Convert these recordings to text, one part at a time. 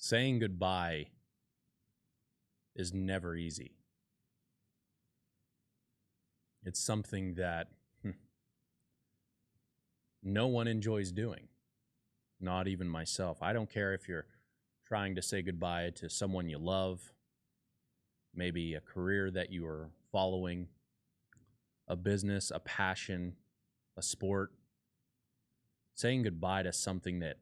Saying goodbye is never easy. It's something that no one enjoys doing, not even myself. I don't care if you're trying to say goodbye to someone you love, maybe a career that you are following, a business, a passion, a sport. Saying goodbye to something that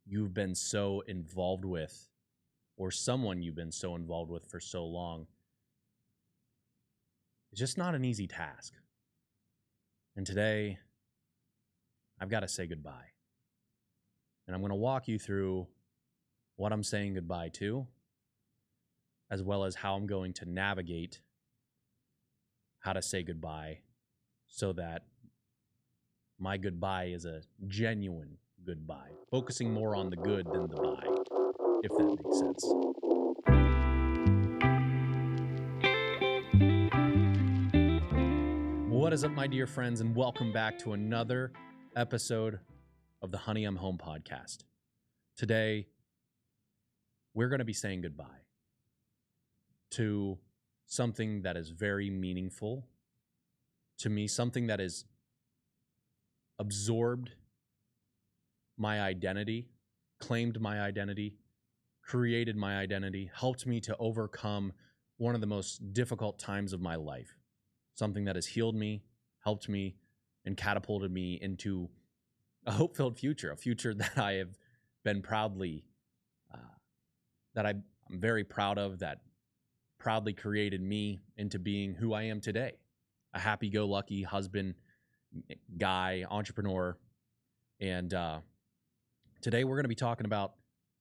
you've been so involved with, or someone you've been so involved with for so long, it's just not an easy task. And today, I've got to say goodbye. And I'm going to walk you through what I'm saying goodbye to, as well as how I'm going to navigate how to say goodbye so that my goodbye is a genuine goodbye, focusing more on the good than the bye, if that makes sense. What is up, my dear friends, and welcome back to another episode of the Honey, I'm Home podcast. Today, we're going to be saying goodbye to something that is very meaningful to me, something that has absorbed my identity, claimed my identity, created my identity, helped me to overcome one of the most difficult times of my life. Something that has healed me, helped me, and catapulted me into a hope-filled future, a future that I have been proudly, that I'm very proud of, that proudly created me into being who I am today. A happy-go-lucky husband, guy, entrepreneur. And today we're going to be talking about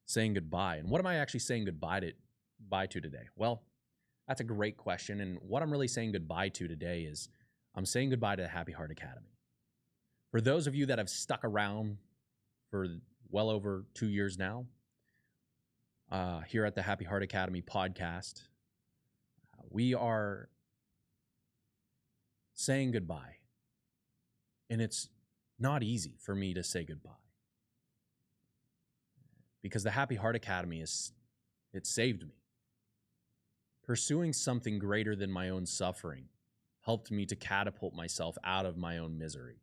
saying goodbye. And what am I actually saying goodbye to today? Well, that's a great question. And what I'm really saying goodbye to today is I'm saying goodbye to the Happy Heart Academy. For those of you that have stuck around for well over 2 years now, here at the Happy Heart Academy podcast, we are saying goodbye. And it's not easy for me to say goodbye, because the Happy Heart Academy it saved me. Pursuing something greater than my own suffering helped me to catapult myself out of my own misery.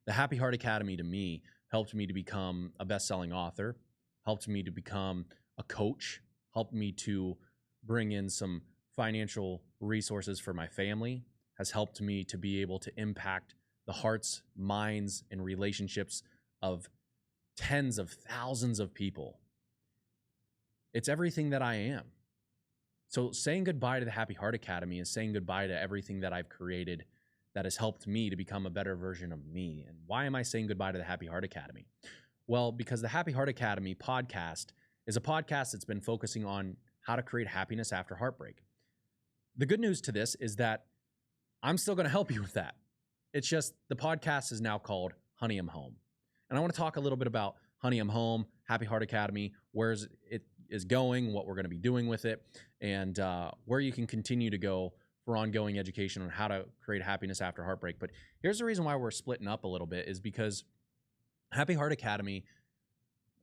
The Happy Heart Academy to me helped me to become a best-selling author, helped me to become a coach, helped me to bring in some financial resources for my family, has helped me to be able to impact the hearts, minds, and relationships of tens of thousands of people. It's everything that I am. So saying goodbye to the Happy Heart Academy is saying goodbye to everything that I've created that has helped me to become a better version of me. And why am I saying goodbye to the Happy Heart Academy? Well, because the Happy Heart Academy podcast is a podcast that's been focusing on how to create happiness after heartbreak. The good news to this is that I'm still going to help you with that. It's just the podcast is now called Honey, I'm Home. And I want to talk a little bit about Honey, I'm Home, Happy Heart Academy, where it is going, what we're going to be doing with it, and where you can continue to go for ongoing education on how to create happiness after heartbreak. But here's the reason why we're splitting up a little bit is because Happy Heart Academy,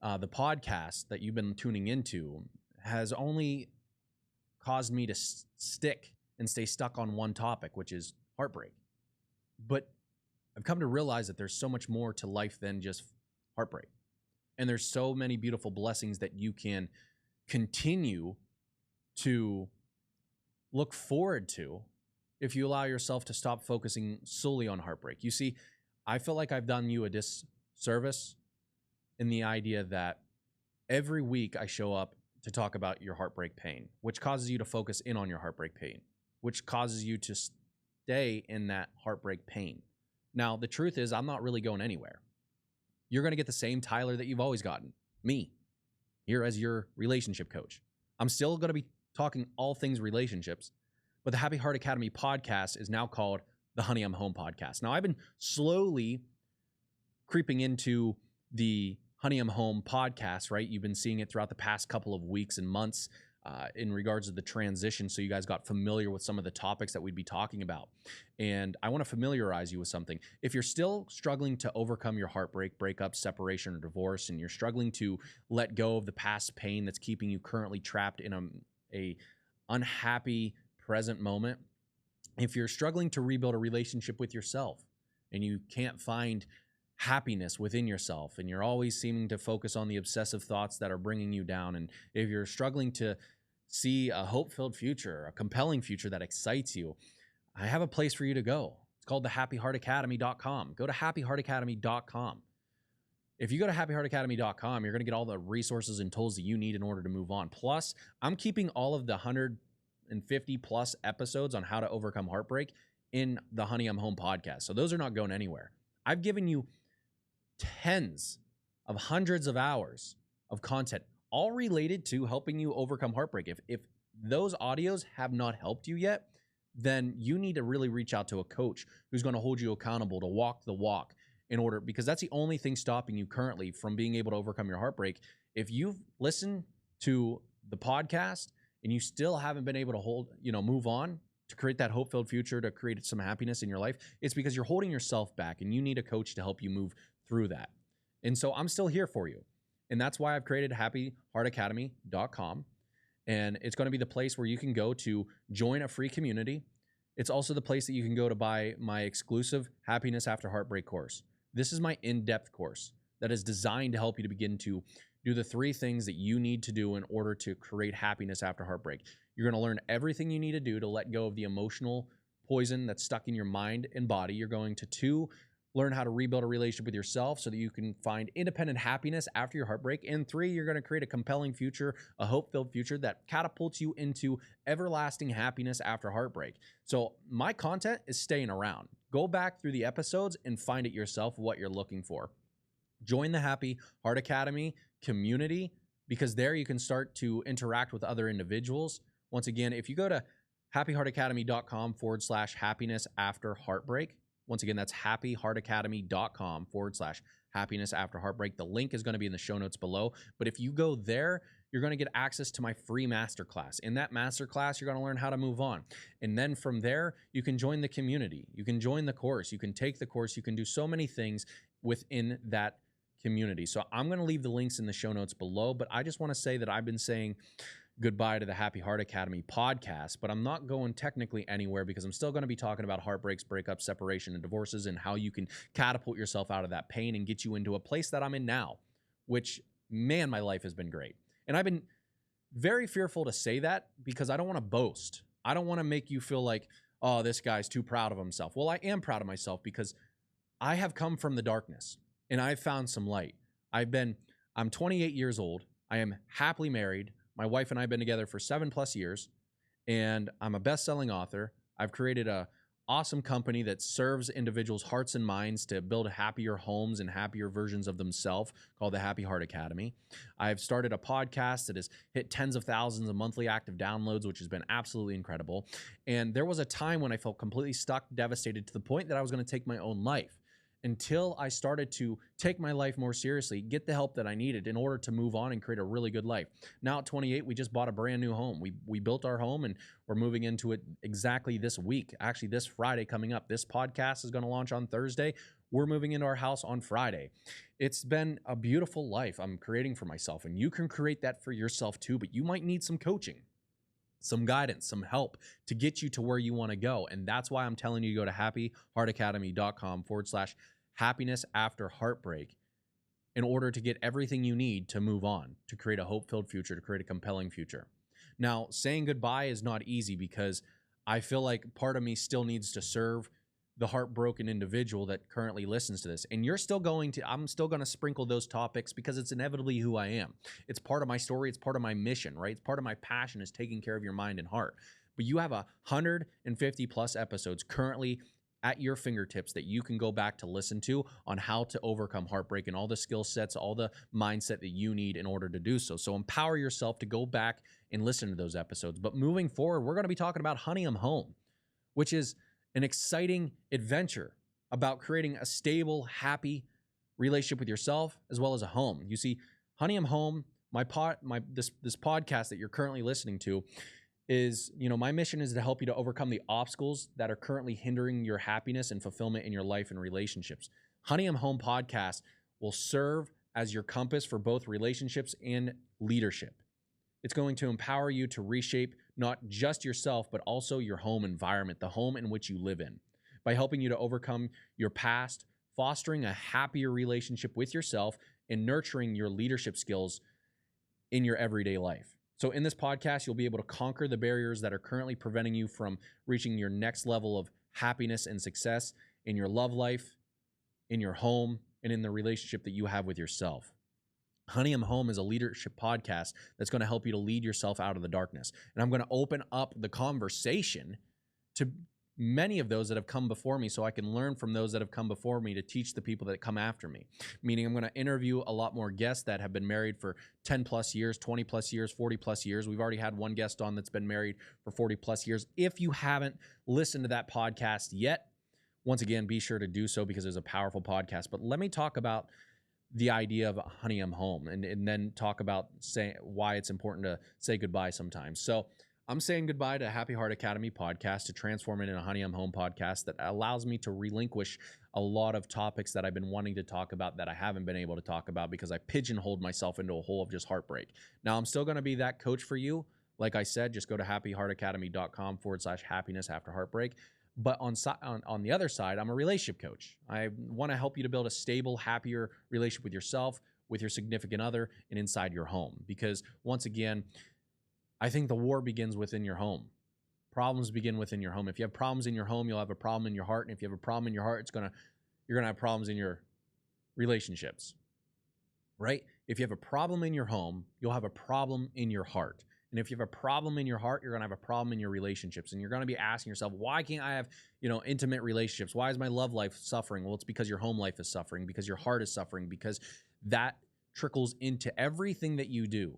the podcast that you've been tuning into, has only caused me to stick and stay stuck on one topic, which is heartbreak. But I've come to realize that there's so much more to life than just heartbreak. And there's so many beautiful blessings that you can continue to look forward to if you allow yourself to stop focusing solely on heartbreak. You see, I feel like I've done you a disservice in the idea that every week I show up to talk about your heartbreak pain, which causes you to focus in on your heartbreak pain, which causes you to stay in that heartbreak pain. Now, the truth is, I'm not really going anywhere. You're going to get the same Tyler that you've always gotten, me, here as your relationship coach. I'm still going to be talking all things relationships, but the Happy Heart Academy podcast is now called the Honey, I'm Home podcast. Now, I've been slowly creeping into the Honey, I'm Home podcast, right? You've been seeing it throughout the past couple of weeks and months. in regards to the transition, so you guys got familiar with some of the topics that we'd be talking about. And I want to familiarize you with something. If you're still struggling to overcome your heartbreak, breakup, separation, or divorce, and you're struggling to let go of the past pain that's keeping you currently trapped in a unhappy present moment, if you're struggling to rebuild a relationship with yourself and you can't find happiness within yourself, and you're always seeming to focus on the obsessive thoughts that are bringing you down, and if you're struggling to see a hope-filled future, a compelling future that excites you, I have a place for you to go. It's called the happyheartacademy.com. Go to happyheartacademy.com. If you go to happyheartacademy.com, you're going to get all the resources and tools that you need in order to move on. Plus, I'm keeping all of the 150 plus episodes on how to overcome heartbreak in the Honey I'm Home podcast. So those are not going anywhere. I've given you tens of hundreds of hours of content, all related to helping you overcome heartbreak. If those audios have not helped you yet, then you need to really reach out to a coach who's going to hold you accountable to walk the walk because that's the only thing stopping you currently from being able to overcome your heartbreak. If you've listened to the podcast and you still haven't been able to move on to create that hope-filled future, to create some happiness in your life, it's because you're holding yourself back, and you need a coach to help you move through that. And so I'm still here for you. And that's why I've created happyheartacademy.com. And it's going to be the place where you can go to join a free community. It's also the place that you can go to buy my exclusive Happiness After Heartbreak course. This is my in-depth course that is designed to help you to begin to do the 3 things that you need to do in order to create happiness after heartbreak. You're going to learn everything you need to do to let go of the emotional poison that's stuck in your mind and body. You're going to 2, learn how to rebuild a relationship with yourself so that you can find independent happiness after your heartbreak. And 3, you're going to create a compelling future, a hope-filled future that catapults you into everlasting happiness after heartbreak. So my content is staying around. Go back through the episodes and find it yourself what you're looking for. Join the Happy Heart Academy community, because there you can start to interact with other individuals. Once again, if you go to happyheartacademy.com/happiness after heartbreak, once again, that's happyheartacademy.com/happiness after heartbreak. The link is going to be in the show notes below. But if you go there, you're going to get access to my free masterclass. In that masterclass, you're going to learn how to move on. And then from there, you can join the community. You can join the course. You can take the course. You can do so many things within that community. So I'm going to leave the links in the show notes below, but I just want to say that I've been saying goodbye to the Happy Heart Academy podcast, but I'm not going technically anywhere, because I'm still going to be talking about heartbreaks, breakups, separation, and divorces, and how you can catapult yourself out of that pain and get you into a place that I'm in now, which, man, my life has been great. And I've been very fearful to say that, because I don't want to boast. I don't want to make you feel like, oh, this guy's too proud of himself. Well, I am proud of myself, because I have come from the darkness and I've found some light. I'm 28 years old. I am happily married. My wife and I have been together for 7+ years, and I'm a best-selling author. I've created an awesome company that serves individuals' hearts and minds to build happier homes and happier versions of themselves, called the Happy Heart Academy. I've started a podcast that has hit tens of thousands of monthly active downloads, which has been absolutely incredible. And there was a time when I felt completely stuck, devastated, to the point that I was going to take my own life, until I started to take my life more seriously, get the help that I needed in order to move on and create a really good life. Now at 28, we just bought a brand new home. We built our home, and we're moving into it exactly this week. Actually, this Friday coming up. This podcast is going to launch on Thursday. We're moving into our house on Friday. It's been a beautiful life I'm creating for myself, and you can create that for yourself too, but you might need some coaching, some guidance, some help to get you to where you want to go. And that's why I'm telling you to go to happyheartacademy.com/happiness after heartbreak in order to get everything you need to move on, to create a hope-filled future, to create a compelling future. Now, saying goodbye is not easy, because I feel like part of me still needs to serve the heartbroken individual that currently listens to this. And I'm still going to sprinkle those topics, because it's inevitably who I am. It's part of my story. It's part of my mission, right? It's part of my passion, is taking care of your mind and heart. But you have 150+ episodes currently at your fingertips that you can go back to listen to on how to overcome heartbreak, and all the skill sets, all the mindset that you need in order to do so. So empower yourself to go back and listen to those episodes. But moving forward, we're going to be talking about Honey I'm Home, which is an exciting adventure about creating a stable, happy relationship with yourself as well as a home. You see, Honey I'm Home This podcast that you're currently listening to is, my mission is to help you to overcome the obstacles that are currently hindering your happiness and fulfillment in your life and relationships. Honey, I'm Home podcast will serve as your compass for both relationships and leadership. It's going to empower you to reshape not just yourself, but also your home environment, the home in which you live in, by helping you to overcome your past, fostering a happier relationship with yourself, and nurturing your leadership skills in your everyday life. So in this podcast, you'll be able to conquer the barriers that are currently preventing you from reaching your next level of happiness and success in your love life, in your home, and in the relationship that you have with yourself. Honey, I'm Home is a leadership podcast that's going to help you to lead yourself out of the darkness. And I'm going to open up the conversation to many of those that have come before me so I can learn from those that have come before me to teach the people that come after me. Meaning I'm going to interview a lot more guests that have been married for 10 plus years, 20 plus years, 40 plus years. We've already had one guest on that's been married for 40 plus years. If you haven't listened to that podcast yet, once again, be sure to do so because it's a powerful podcast. But let me talk about the idea of Honey, I'm Home, and then talk about why it's important to say goodbye sometimes. So I'm saying goodbye to Happy Heart Academy podcast to transform it into a Honey, I'm Home podcast that allows me to relinquish a lot of topics that I've been wanting to talk about that I haven't been able to talk about because I pigeonholed myself into a hole of just heartbreak. Now, I'm still going to be that coach for you. Like I said, just go to happyheartacademy.com/happiness after heartbreak. But on the other side, I'm a relationship coach. I want to help you to build a stable, happier relationship with yourself, with your significant other, and inside your home. Because once again, I think the war begins within your home. Problems begin within your home. If you have problems in your home, you'll have a problem in your heart. And if you have a problem in your heart, you're going to have problems in your relationships, right? If you have a problem in your home, you'll have a problem in your heart. And if you have a problem in your heart, you're going to have a problem in your relationships. And you're going to be asking yourself, why can't I have, intimate relationships? Why is my love life suffering? Well, it's because your home life is suffering, because your heart is suffering, because that trickles into everything that you do.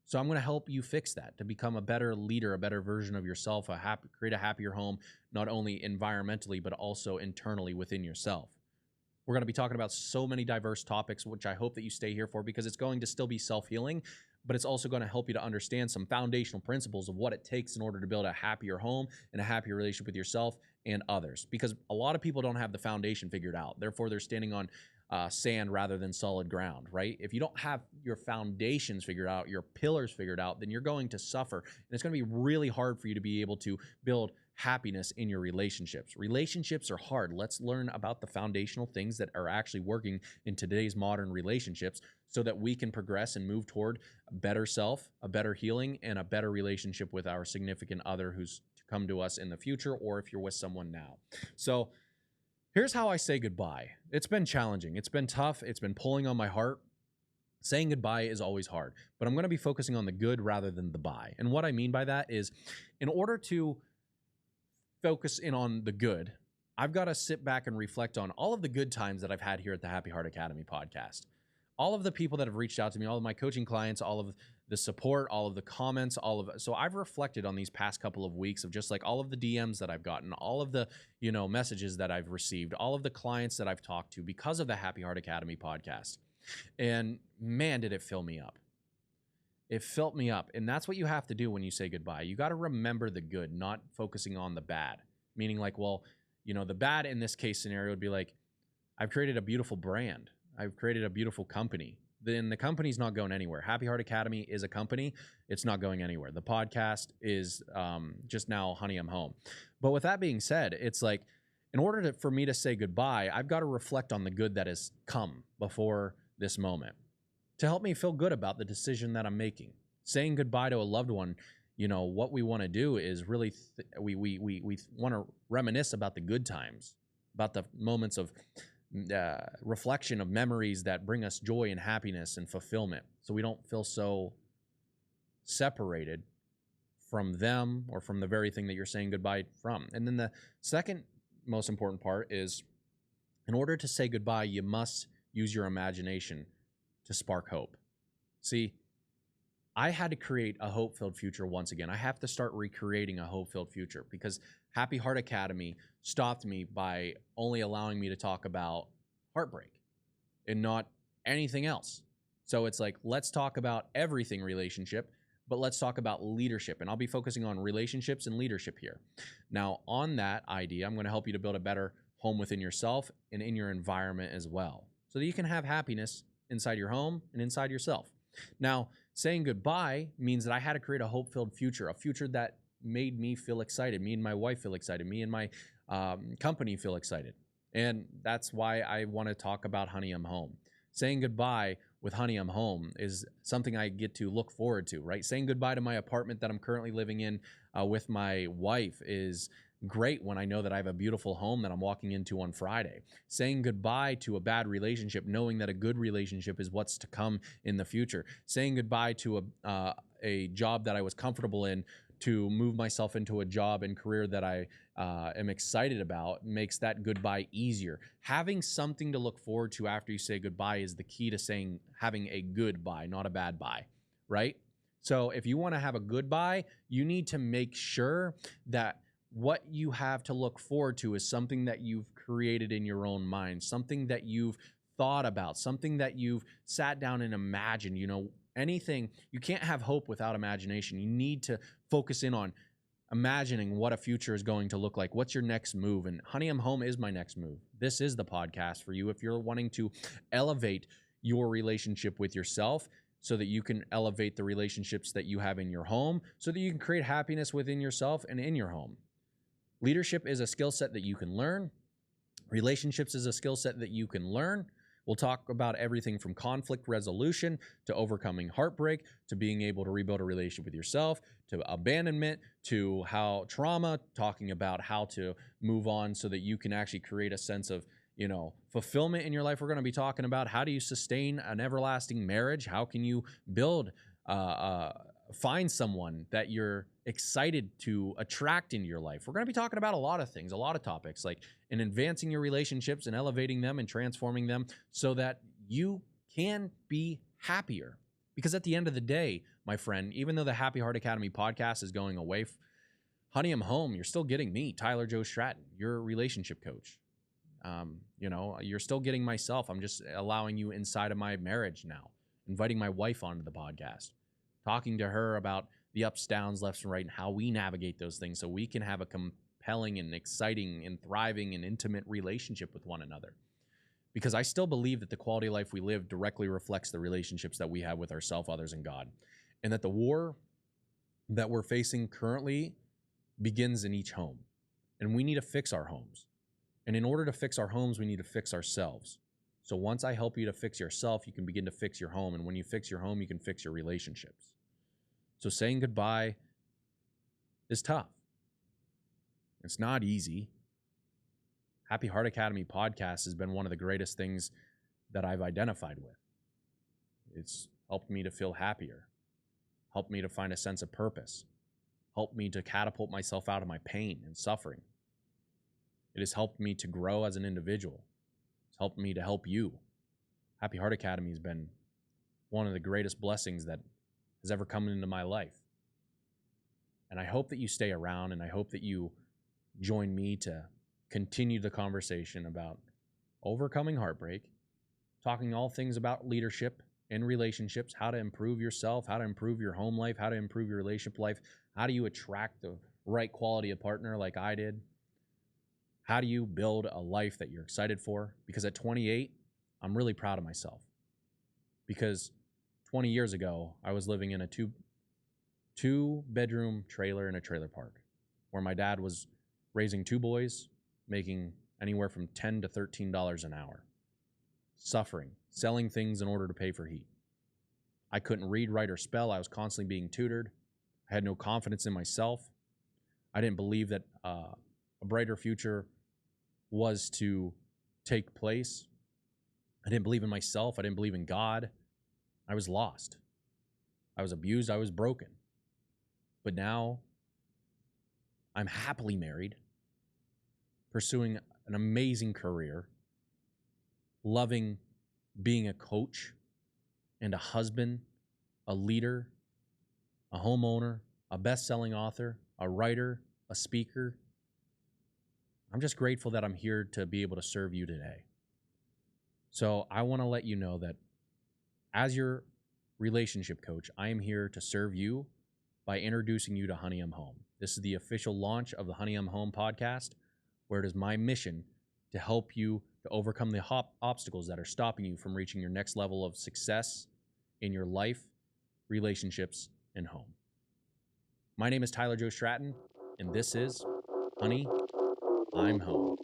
So I'm going to help you fix that to become a better leader, a better version of yourself, create a happier home, not only environmentally, but also internally within yourself. We're going to be talking about so many diverse topics, which I hope that you stay here for because it's going to still be self-healing, but it's also going to help you to understand some foundational principles of what it takes in order to build a happier home and a happier relationship with yourself and others. Because a lot of people don't have the foundation figured out. Therefore, they're standing on sand rather than solid ground, right? If you don't have your foundations figured out, your pillars figured out, then you're going to suffer. And it's going to be really hard for you to be able to build happiness in your relationships. Relationships are hard. Let's learn about the foundational things that are actually working in today's modern relationships so that we can progress and move toward a better self, a better healing, and a better relationship with our significant other who's to come to us in the future, or if you're with someone now. So here's how I say goodbye. It's been challenging. It's been tough. It's been pulling on my heart. Saying goodbye is always hard, but I'm going to be focusing on the good rather than the bye. And what I mean by that is in order to focus in on the good, I've got to sit back and reflect on all of the good times that I've had here at the Happy Heart Academy podcast. All of the people that have reached out to me, all of my coaching clients, all of the support, all of the comments, so I've reflected on these past couple of weeks of just like all of the DMs that I've gotten, all of the, messages that I've received, all of the clients that I've talked to because of the Happy Heart Academy podcast. And man, did it fill me up. It filled me up. And that's what you have to do when you say goodbye. You got to remember the good, not focusing on the bad. Meaning like, well, the bad in this case scenario would be like, I've created a beautiful brand. I've created a beautiful company. Then the company's not going anywhere. Happy Heart Academy is a company. It's not going anywhere. The podcast is just now Honey, I'm Home. But with that being said, it's like, in order for me to say goodbye, I've got to reflect on the good that has come before this moment to help me feel good about the decision that I'm making. Saying goodbye to a loved one, what we want to do is really, we want to reminisce about the good times, about the moments of reflection of memories that bring us joy and happiness and fulfillment, so we don't feel so separated from them or from the very thing that you're saying goodbye from. And then the second most important part is, in order to say goodbye, you must use your imagination to spark hope. See, I had to create a hope-filled future once again. I have to start recreating a hope-filled future because Happy Heart Academy stopped me by only allowing me to talk about heartbreak and not anything else. So it's like, let's talk about everything relationship, but let's talk about leadership. And I'll be focusing on relationships and leadership here. Now, on that idea, I'm going to help you to build a better home within yourself and in your environment as well, so that you can have happiness inside your home and inside yourself. Now, saying goodbye means that I had to create a hope-filled future, a future that made me feel excited, me and my wife feel excited, me and my company feel excited. And that's why I want to talk about Honey, I'm Home. Saying goodbye with Honey, I'm Home is something I get to look forward to, right? Saying goodbye to my apartment that I'm currently living in with my wife is great when I know that I have a beautiful home that I'm walking into on Friday. Saying goodbye to a bad relationship, knowing that a good relationship is what's to come in the future. Saying goodbye to a job that I was comfortable in to move myself into a job and career that I am excited about makes that goodbye easier. Having something to look forward to after you say goodbye is the key to having a good bye, not a bad bye, right? So if you want to have a good bye, you need to make sure that what you have to look forward to is something that you've created in your own mind, something that you've thought about, something that you've sat down and imagined. Anything. You can't have hope without imagination. You need to focus in on imagining what a future is going to look like. What's your next move? And Honey, I'm Home is my next move. This is the podcast for you if you're wanting to elevate your relationship with yourself, so that you can elevate the relationships that you have in your home, so that you can create happiness within yourself and in your home. Leadership is a skill set that you can learn. Relationships is a skill set that you can learn. We'll talk about everything from conflict resolution to overcoming heartbreak, to being able to rebuild a relationship with yourself, to abandonment, to how trauma, talking about how to move on so that you can actually create a sense of, fulfillment in your life. We're going to be talking about how do you sustain an everlasting marriage? How can you build find someone that you're excited to attract into your life. We're going to be talking about a lot of things, a lot of topics, like in advancing your relationships and elevating them and transforming them so that you can be happier. Because at the end of the day, my friend, even though the Happy Heart Academy podcast is going away, Honey, I'm Home, you're still getting me, Tylerjoestratton, your relationship coach. You're still getting myself. I'm just allowing you inside of my marriage now, inviting my wife onto the podcast, talking to her about the ups, downs, lefts, and right, and how we navigate those things so we can have a compelling and exciting and thriving and intimate relationship with one another. Because I still believe that the quality of life we live directly reflects the relationships that we have with ourselves, others, and God. And that the war that we're facing currently begins in each home. And we need to fix our homes. And in order to fix our homes, we need to fix ourselves. So once I help you to fix yourself, you can begin to fix your home. And when you fix your home, you can fix your relationships. So saying goodbye is tough. It's not easy. Happy Heart Academy podcast has been one of the greatest things that I've identified with. It's helped me to feel happier, helped me to find a sense of purpose, helped me to catapult myself out of my pain and suffering. It has helped me to grow as an individual. It's helped me to help you. Happy Heart Academy has been one of the greatest blessings that has ever come into my life. And I hope that you stay around, and I hope that you join me to continue the conversation about overcoming heartbreak, talking all things about leadership and relationships, how to improve yourself, how to improve your home life, how to improve your relationship life, how do you attract the right quality of partner like I did, how do you build a life that you're excited for? Because at 28, I'm really proud of myself. Because 20 years ago, I was living in a two-bedroom trailer in a trailer park where my dad was raising two boys, making anywhere from $10 to $13 an hour, suffering, selling things in order to pay for heat. I couldn't read, write, or spell. I was constantly being tutored. I had no confidence in myself. I didn't believe that a brighter future was to take place. I didn't believe in myself. I didn't believe in God. I was lost. I was abused. I was broken. But now I'm happily married, pursuing an amazing career, loving being a coach and a husband, a leader, a homeowner, a best-selling author, a writer, a speaker. I'm just grateful that I'm here to be able to serve you today. So I want to let you know that As your relationship coach, I am here to serve you by introducing you to Honey I'm Home. This is the official launch of the Honey I'm Home podcast, where it is my mission to help you to overcome the obstacles that are stopping you from reaching your next level of success in your life, relationships, and home. My name is Tylerjoestratton, and this is Honey I'm Home.